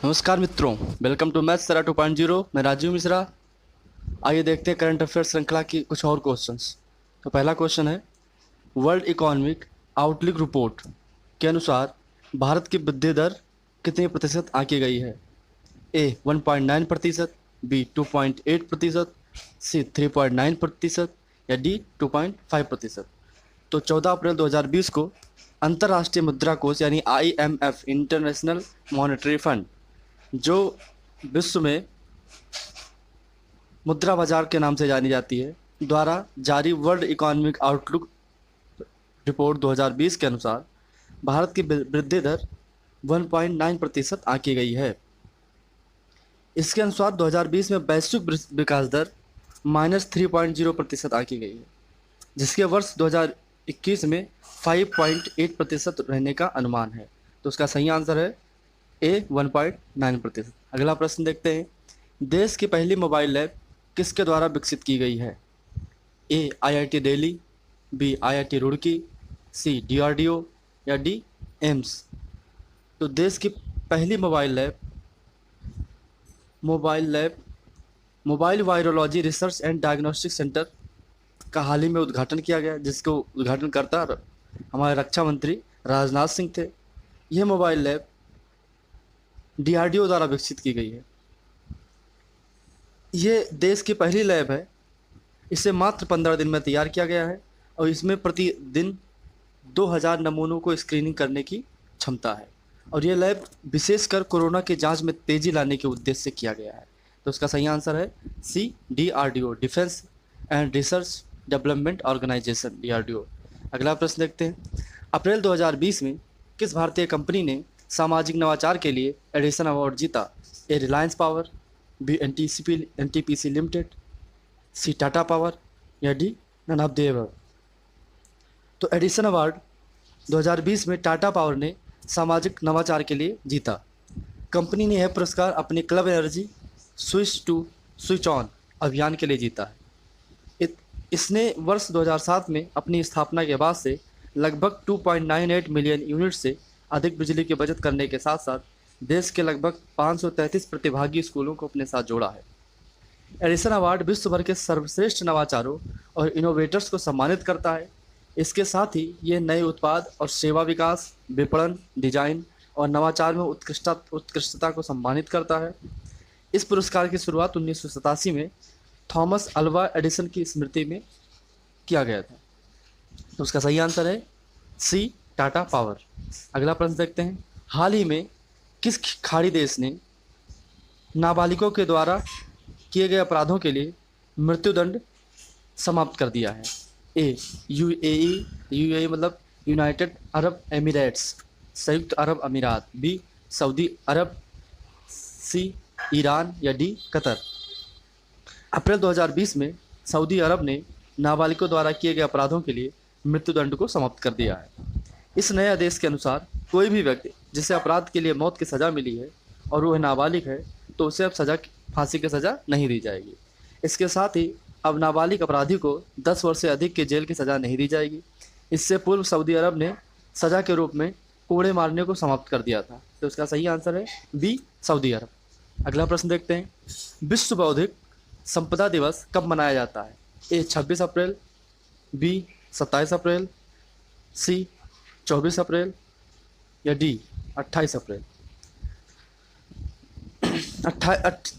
नमस्कार मित्रों, welcome to maths सरा 2.0। मैं राजीव मिश्रा। आइए देखते हैं करंट अफेयर श्रृंखला की कुछ और क्वेश्चंस। तो पहला क्वेश्चन है, वर्ल्ड इकोनॉमिक आउटलुक रिपोर्ट के अनुसार भारत की वृद्धि दर कितने प्रतिशत आंकी गई है? ए 1.9%, बी 2.8%, सी 3.9% या डी 2.5%। तो 14 अप्रैल 2020 को अंतर्राष्ट्रीय मुद्रा कोष यानी IMF इंटरनेशनल मॉनेटरी फंड, जो विश्व में मुद्रा बाजार के नाम से जानी जाती है, द्वारा जारी वर्ल्ड इकोनॉमिक आउटलुक रिपोर्ट 2020 के अनुसार भारत की वृद्धि दर 1.9% आंकी गई है। इसके अनुसार 2020 में वैश्विक विकास दर -3.0% आंकी गई है, जिसके वर्ष 2021 में 5.8% रहने का अनुमान है। तो उसका सही आंसर है ए 1.9%। अगला प्रश्न देखते हैं, देश की पहली मोबाइल लैब किसके द्वारा विकसित की गई है? A IIT Delhi, B IIT Roorkee, C DRDO या डी एम्स। तो देश की पहली mobile virology research and diagnostic centre का हाल ही में उद्घाटन किया गया, जिसको उद्घाटनकर्ता हमारे रक्षा मंत्री राजनाथ सिंह थे। यह मोबाइल लैब DRDO द्वारा विकसित की गई है। ये देश की पहली लैब है। इसे मात्र 15 दिन में तैयार किया गया है और इसमें प्रतिदिन 2000 नमूनों को स्क्रीनिंग करने की क्षमता है। और ये लैब विशेषकर कोरोना के जांच में तेजी लाने के उद्देश्य से किया गया है। तो इसका सही आंसर है C DRDO, defence and research development organisation, DRDO। अगला प्रश्न देखते हैं, अप्रैल 2020 में किस भारतीय कंपनी ने सामाजिक नवाचार के लिए एडिसन अवार्ड जीता? A Reliance power, B NTPC limited, C Tata power या D none of the above. तो एडिसन अवार्ड 2020 में टाटा पावर ने सामाजिक नवाचार के लिए जीता। कंपनी ने यह पुरस्कार अपने club energy switch to switch on अभियान के लिए जीता है। इसने वर्ष 2007 में अपनी स्थापना के बाद से लगभग 2.98 मिलियन यूनिट से अधिक बिजली की बचत करने के साथ साथ देश के लगभग 533 प्रतिभागी स्कूलों को अपने साथ जोड़ा है। एडिसन अवार्ड विश्व भर के सर्वश्रेष्ठ नवाचारों और इनोवेटर्स को सम्मानित करता है। इसके साथ ही ये नए उत्पाद और सेवा विकास, विपणन, डिजाइन और नवाचार में उत्कृष्टता को सम्मानित करता है। इस पुरस्कार की शुरुआत 1987 में थॉमस अल्वा एडिसन की स्मृति में किया गया था। तो उसका सही आंसर है सी टाटा पावर। अगला प्रश्न देखते हैं, हाल ही में किस खाड़ी देश ने नाबालिगों के द्वारा किए गए अपराधों के लिए मृत्युदंड समाप्त कर दिया है? ए UAE मतलब यूनाइटेड अरब एमिरेट्स, संयुक्त अरब अमीरात, बी सऊदी अरब, सी ईरान या डी कतर। अप्रैल 2020 में सऊदी अरब ने नाबालिगों द्वारा किए गए अपराधों के लिए मृत्युदंड को समाप्त कर दिया है। इस नए आदेश के अनुसार कोई भी व्यक्ति जिसे अपराध के लिए मौत की सज़ा मिली है और वह नाबालिग है, तो उसे अब फांसी की सज़ा नहीं दी जाएगी। इसके साथ ही अब नाबालिग अपराधी को 10 वर्ष से अधिक की जेल की सज़ा नहीं दी जाएगी। इससे पूर्व सऊदी अरब ने सज़ा के रूप में कोड़े मारने को समाप्त कर दिया था। तो इसका सही आंसर है बी सऊदी अरब। अगला प्रश्न देखते हैं, विश्व बौद्धिक संपदा दिवस कब मनाया जाता है? ए 26 अप्रैल, बी 27 अप्रैल, सी 24 अप्रैल या डी 28 अप्रैल।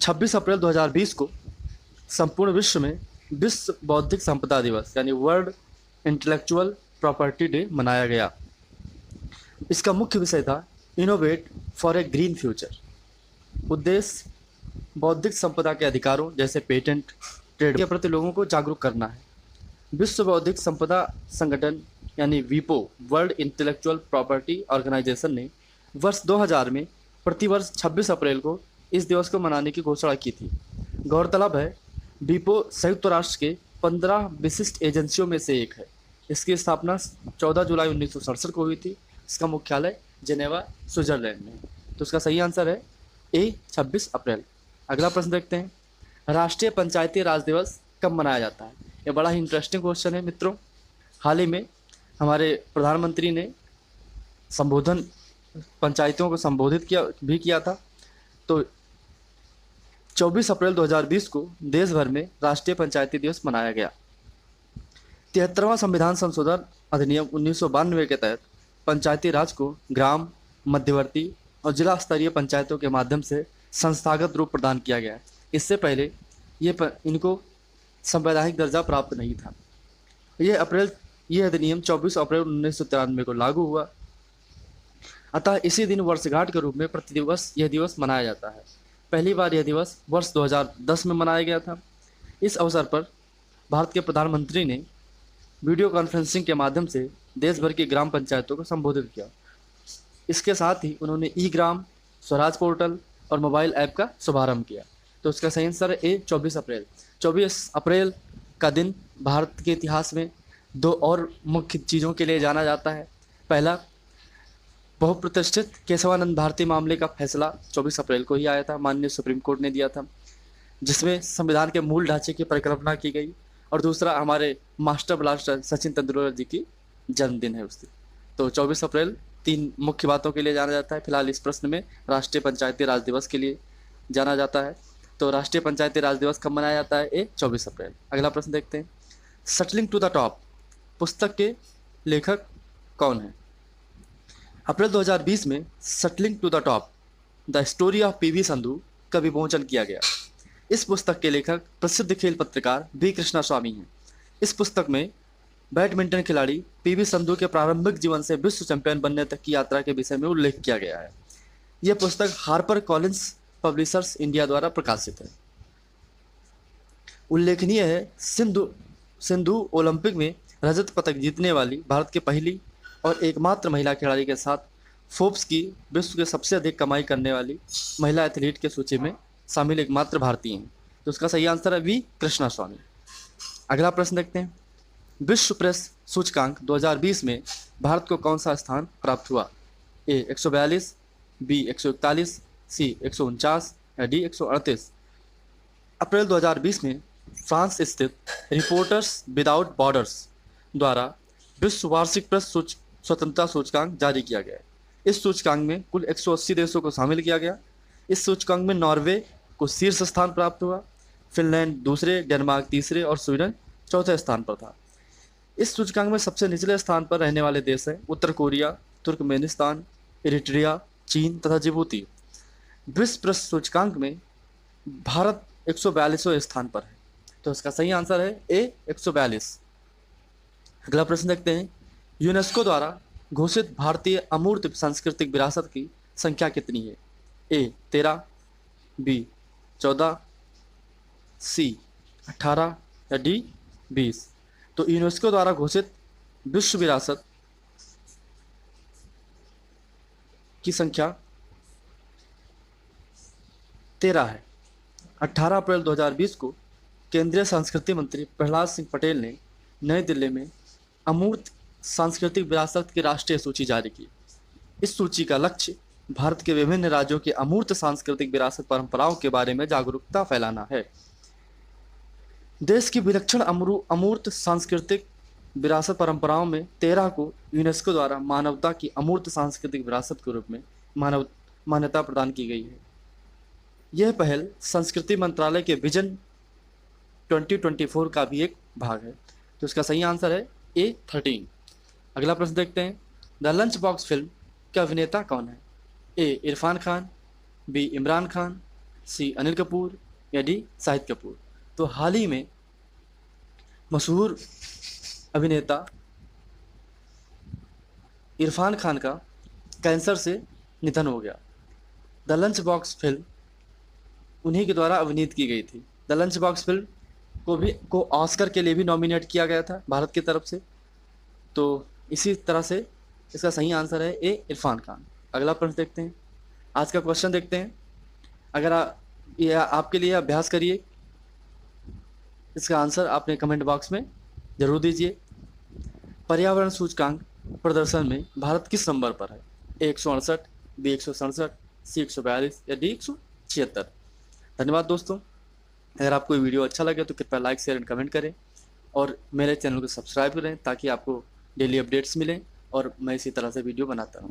26 अप्रैल 2020 को संपूर्ण विश्व में विश्व बौद्धिक संपदा दिवस यानी वर्ल्ड इंटेलेक्चुअल प्रॉपर्टी डे मनाया गया। इसका मुख्य विषय था innovate for a green future. उद्देश्य बौद्धिक संपदा के अधिकारों जैसे पेटेंट, ट्रेड के प्रति लोगों को जागरूक करना है। विश्व बौद्धिक संपदा संगठन यानी वीपो, वर्ल्ड इंटेलेक्चुअल प्रॉपर्टी ऑर्गेनाइजेशन ने वर्ष 2000 में प्रतिवर्ष 26 अप्रैल को इस दिवस को मनाने की घोषणा की थी। गौरतलब है, वीपो संयुक्त राष्ट्र के 15 विशिष्ट एजेंसियों में से एक है। इसकी स्थापना 14 जुलाई 1967 को हुई थी। इसका मुख्यालय जेनेवा, स्विट्जरलैंड में। तो इसका सही आंसर है ए 26 अप्रैल। अगला प्रश्न देखते हैं, राष्ट्रीय पंचायती राज दिवस कब मनाया जाता है? ये बड़ा ही इंटरेस्टिंग क्वेश्चन है मित्रों। हाल ही में हमारे प्रधानमंत्री ने पंचायतों को संबोधित किया था। तो 24 अप्रैल 2020 को देश भर में राष्ट्रीय पंचायती दिवस मनाया गया। 73वां संविधान संशोधन अधिनियम 1992 के तहत पंचायती राज को ग्राम, मध्यवर्ती और जिला स्तरीय पंचायतों के माध्यम से संस्थागत रूप प्रदान किया गया। इससे पहले इनको संवैधानिक दर्जा प्राप्त नहीं था। ये अधिनियम 24 अप्रैल 1993 को लागू हुआ। अतः इसी दिन वर्षगांठ के रूप में प्रतिदिवस यह दिवस मनाया जाता है। पहली बार यह दिवस वर्ष 2010 में मनाया गया था। इस अवसर पर भारत के प्रधानमंत्री ने वीडियो कॉन्फ्रेंसिंग के माध्यम से देश भर की ग्राम पंचायतों को संबोधित किया। इसके साथ ही उन्होंने ई ग्राम, स्वराज पोर्टल और मोबाइल ऐप का शुभारंभ किया। तो इसका सही आंसर है ए 24 अप्रैल। 24 अप्रैल का दिन भारत के इतिहास में दो और मुख्य चीज़ों के लिए जाना जाता है। पहला, बहुप्रतिष्ठित केशवानंद भारती मामले का फैसला 24 अप्रैल को ही आया था, माननीय सुप्रीम कोर्ट ने दिया था, जिसमें संविधान के मूल ढांचे की परिकल्पना की गई। और दूसरा, हमारे मास्टर ब्लास्टर सचिन तेंदुलकर जी की जन्मदिन है उस दिन। तो 24 अप्रैल 3 मुख्य बातों के लिए जाना जाता है। फिलहाल इस प्रश्न में राष्ट्रीय पंचायती राज दिवस के लिए जाना जाता है। तो राष्ट्रीय पंचायती राज दिवस कब मनाया जाता है? ए 24 अप्रैल। अगला प्रश्न देखते हैं। सटलिंग टू द टॉप पुस्तक के लेखक कौन है? अप्रैल 2020 में shuttling to the top the story of PV Sindhu का विमोचन किया गया। इस पुस्तक के लेखक प्रसिद्ध खेल पत्रकार बी कृष्णास्वामी हैं। इस पुस्तक में बैडमिंटन खिलाड़ी पीवी संधू के प्रारंभिक जीवन से विश्व चैंपियन बनने तक की यात्रा के विषय में उल्लेख किया गया है। यह पुस्तक हार्पर कॉलिंस पब्लिशर्स इंडिया द्वारा प्रकाशित है। उल्लेखनीय है, सिंधु ओलंपिक में रजत पदक जीतने वाली भारत की पहली और एकमात्र महिला खिलाड़ी के साथ फोर्ब्स की विश्व के सबसे अधिक कमाई करने वाली महिला एथलीट के सूची में शामिल एकमात्र भारतीय हैं। तो उसका सही आंसर है वी कृष्णास्वामी। अगला प्रश्न देखते हैं। विश्व प्रेस सूचकांक 2020 में भारत को कौन सा स्थान प्राप्त हुआ? ए 142, बी 141, सी 149 या डी 138। अप्रैल 2020 में फ्रांस स्थित रिपोर्टर्स विदाउट बॉर्डर्स द्वारा विश्व वार्षिक प्रेस स्वतंत्रता सूचकांक जारी किया गया है। इस सूचकांक में कुल 180 देशों को शामिल किया गया। इस सूचकांक में नॉर्वे को शीर्ष स्थान प्राप्त हुआ, फिनलैंड दूसरे, डेनमार्क तीसरे और स्वीडन चौथे स्थान पर था। इस सूचकांक में सबसे निचले स्थान पर रहने वाले देश हैं उत्तर कोरिया, तुर्कमेनिस्तान, इरिट्रिया, चीन तथा जिबूती। विश्व प्रेस सूचकांक में भारत 142वें स्थान पर है। तो इसका सही आंसर है ए 142। अगला प्रश्न देखते हैं। यूनेस्को द्वारा घोषित भारतीय अमूर्त सांस्कृतिक विरासत की संख्या कितनी है? ए 13, बी 14, सी 18 या डी 20। तो यूनेस्को द्वारा घोषित विश्व विरासत की संख्या 13 है। 18 अप्रैल 2020 को केंद्रीय संस्कृति मंत्री प्रहलाद सिंह पटेल ने नई दिल्ली में अमूर्त सांस्कृतिक विरासत की राष्ट्रीय सूची जारी की। इस सूची का लक्ष्य भारत के विभिन्न राज्यों की अमूर्त सांस्कृतिक विरासत परंपराओं के बारे में जागरूकता फैलाना है। देश की विलक्षण अमूर्त सांस्कृतिक विरासत परंपराओं में 13 को यूनेस्को द्वारा मानवता की अमूर्त सांस्कृतिक विरासत के रूप में मान्यता प्रदान की गई है। यह पहल संस्कृति मंत्रालय के विजन 2024 का भी एक भाग है। तो इसका सही आंसर है ए 13। अगला प्रश्न देखते हैं। द लंच बॉक्स फिल्म के अभिनेता कौन है? ए इरफान खान, बी इमरान खान, सी अनिल कपूर या डी शाहिद कपूर। तो हाल ही में मशहूर अभिनेता इरफान खान का कैंसर से निधन हो गया। द लंच बॉक्स फिल्म उन्हीं के द्वारा अभिनीत की गई थी। द लंच बॉक्स फिल्म को ऑस्कर के लिए भी नॉमिनेट किया गया था भारत की तरफ से। तो इसी तरह से इसका सही आंसर है ए इरफान खान। अगला प्रश्न देखते हैं। आज का क्वेश्चन देखते हैं। अगर आपके लिए अभ्यास करिए, इसका आंसर आपने कमेंट बॉक्स में जरूर दीजिए। पर्यावरण सूचकांक प्रदर्शन में भारत किस नंबर पर है? ए 168, बी 167, सी 142 या डी 176। धन्यवाद दोस्तों। अगर आपको ये वीडियो अच्छा लगे तो कृपया लाइक, शेयर एंड कमेंट करें और मेरे चैनल को सब्सक्राइब करें ताकि आपको डेली अपडेट्स मिलें और मैं इसी तरह से वीडियो बनाता रहूँ।